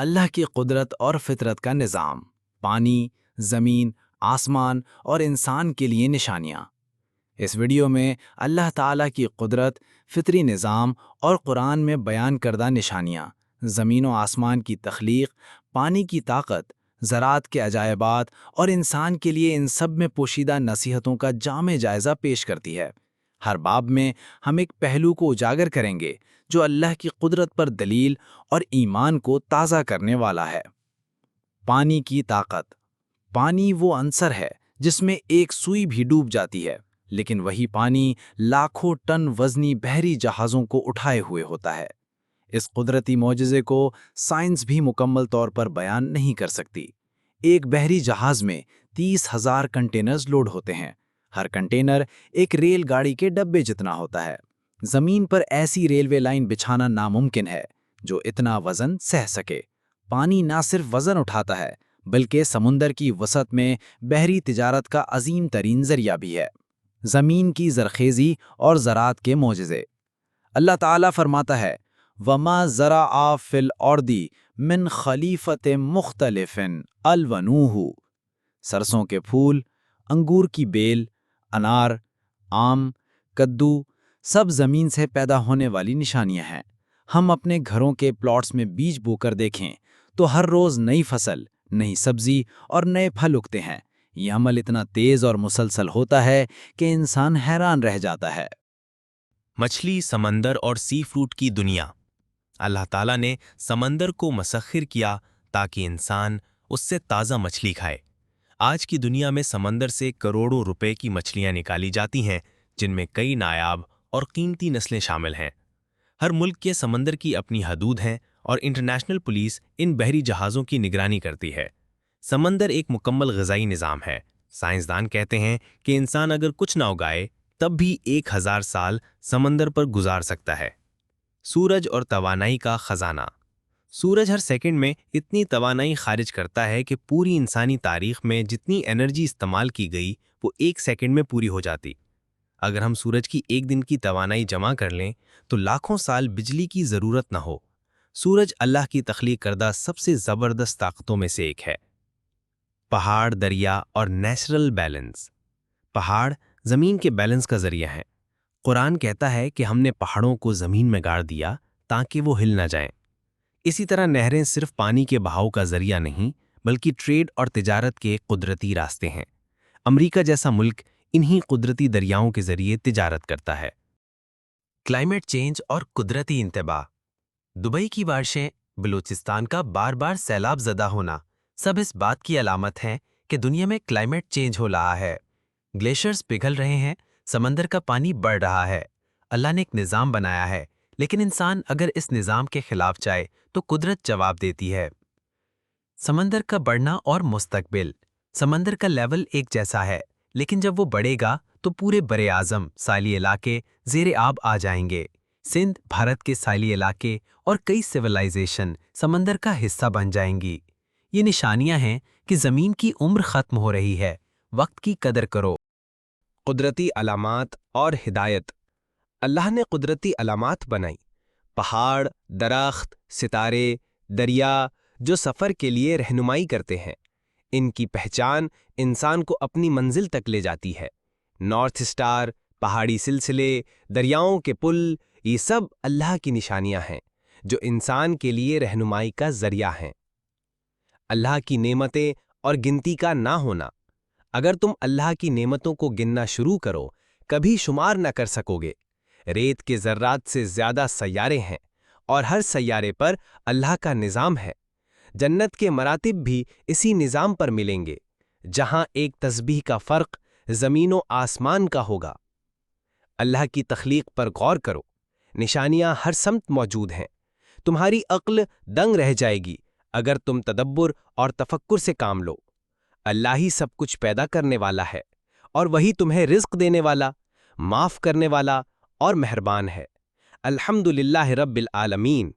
اللہ کی قدرت اور فطرت کا نظام، پانی، زمین، آسمان اور انسان کے لیے نشانیاں۔ اس ویڈیو میں اللہ تعالیٰ کی قدرت، فطری نظام اور قرآن میں بیان کردہ نشانیاں، زمین و آسمان کی تخلیق، پانی کی طاقت، زراعت کے عجائبات اور انسان کے لیے ان سب میں پوشیدہ نصیحتوں کا جامع جائزہ پیش کرتی ہے۔ ہر باب میں ہم ایک پہلو کو اجاگر کریں گے جو اللہ کی قدرت پر دلیل اور ایمان کو تازہ کرنے والا ہے۔ پانی کی طاقت۔ پانی وہ عنصر ہے جس میں ایک سوئی بھی ڈوب جاتی ہے، لیکن وہی پانی لاکھوں ٹن وزنی بحری جہازوں کو اٹھائے ہوئے ہوتا ہے۔ اس قدرتی معجزے کو سائنس بھی مکمل طور پر بیان نہیں کر سکتی۔ ایک بحری جہاز میں 30,000 کنٹینرز لوڈ ہوتے ہیں۔ ہر کنٹینر ایک ریل گاڑی کے ڈبے جتنا ہوتا ہے۔ زمین پر ایسی ریلوے لائن بچھانا ناممکن ہے جو اتنا وزن سہ سکے۔ پانی نہ صرف وزن اٹھاتا ہے بلکہ سمندر کی وسعت میں بحری تجارت کا عظیم ترین ذریعہ بھی ہے۔ زمین کی زرخیزی اور زراعت کے معجزے۔ اللہ تعالیٰ فرماتا ہے وَمَا زَرَعَ فِي الْأَرْضِ مِنْ خَلِيفَةٍ مُخْتَلِفٍ أَلْوَانُهُ۔ سرسوں کے پھول، انگور کی بیل، انار، آم، کدو، سب زمین سے پیدا ہونے والی نشانیاں ہیں۔ ہم اپنے گھروں کے پلاٹس میں بیج بو کر دیکھیں تو ہر روز نئی فصل، نئی سبزی اور نئے پھل اگتے ہیں۔ یہ عمل اتنا تیز اور مسلسل ہوتا ہے کہ انسان حیران رہ جاتا ہے۔ مچھلی، سمندر اور سی فروٹ کی دنیا۔ اللہ تعالیٰ نے سمندر کو مسخر کیا تاکہ انسان اس سے تازہ مچھلی کھائے۔ آج کی دنیا میں سمندر سے کروڑوں روپے کی مچھلیاں نکالی جاتی ہیں، جن میں کئی نایاب اور قیمتی نسلیں شامل ہیں۔ ہر ملک کے سمندر کی اپنی حدود ہیں اور انٹرنیشنل پولیس ان بحری جہازوں کی نگرانی کرتی ہے۔ سمندر ایک مکمل غذائی نظام ہے۔ سائنسدان کہتے ہیں کہ انسان اگر کچھ نہ اگائے تب بھی 1000 سال سمندر پر گزار سکتا ہے۔ سورج اور توانائی کا خزانہ۔ سورج ہر سیکنڈ میں اتنی توانائی خارج کرتا ہے کہ پوری انسانی تاریخ میں جتنی انرجی استعمال کی گئی وہ 1 سیکنڈ میں پوری ہو جاتی۔ اگر ہم سورج کی ایک دن کی توانائی جمع کر لیں تو لاکھوں سال بجلی کی ضرورت نہ ہو۔ سورج اللہ کی تخلیق کردہ سب سے زبردست طاقتوں میں سے ایک ہے۔ پہاڑ، دریا اور نیچرل بیلنس۔ پہاڑ زمین کے بیلنس کا ذریعہ ہیں۔ قرآن کہتا ہے کہ ہم نے پہاڑوں کو زمین میں گاڑ دیا تاکہ وہ ہل نہ جائیں۔ اسی طرح نہریں صرف پانی کے بہاؤ کا ذریعہ نہیں بلکہ ٹریڈ اور تجارت کے قدرتی راستے ہیں۔ امریکہ جیسا ملک انہی قدرتی دریاؤں کے ذریعے تجارت کرتا ہے۔ کلائمیٹ چینج اور قدرتی انتباہ۔ دبئی کی بارشیں، بلوچستان کا بار بار سیلاب زدہ ہونا، سب اس بات کی علامت ہیں کہ دنیا میں کلائمیٹ چینج ہو رہا ہے۔ گلیشیئرز پگھل رہے ہیں، سمندر کا پانی بڑھ رہا ہے۔ اللہ نے ایک نظام بنایا ہے، لیکن انسان اگر اس نظام کے خلاف جائے تو قدرت جواب دیتی ہے۔ سمندر کا بڑھنا اور مستقبل۔ سمندر کا لیول ایک جیسا ہے، لیکن جب وہ بڑھے گا تو پورے بر اعظم ساحلی علاقے زیر آب آ جائیں گے۔ سندھ، بھارت کے ساحلی علاقے اور کئی سویلائزیشن سمندر کا حصہ بن جائیں گی۔ یہ نشانیاں ہیں کہ زمین کی عمر ختم ہو رہی ہے۔ وقت کی قدر کرو۔ قدرتی علامات اور ہدایت۔ اللہ نے قدرتی علامات بنائی، پہاڑ، درخت، ستارے، دریا، جو سفر کے لیے رہنمائی کرتے ہیں۔ ان کی پہچان انسان کو اپنی منزل تک لے جاتی ہے۔ نارتھ سٹار، پہاڑی سلسلے، دریاؤں کے پل، یہ سب اللہ کی نشانیاں ہیں جو انسان کے لیے رہنمائی کا ذریعہ ہیں۔ اللہ کی نعمتیں اور گنتی کا نہ ہونا۔ اگر تم اللہ کی نعمتوں کو گننا شروع کرو کبھی شمار نہ کر سکو گے۔ ریت کے ذرات سے زیادہ سیارے ہیں اور ہر سیارے پر اللہ کا نظام ہے۔ جنت کے مراتب بھی اسی نظام پر ملیں گے، جہاں ایک تسبیح کا فرق زمین و آسمان کا ہوگا۔ اللہ کی تخلیق پر غور کرو، نشانیاں ہر سمت موجود ہیں۔ تمہاری عقل دنگ رہ جائے گی اگر تم تدبر اور تفکر سے کام لو۔ اللہ ہی سب کچھ پیدا کرنے والا ہے اور وہی تمہیں رزق دینے والا، معاف کرنے والا اور مہربان ہے۔ الحمدللہ رب العالمین۔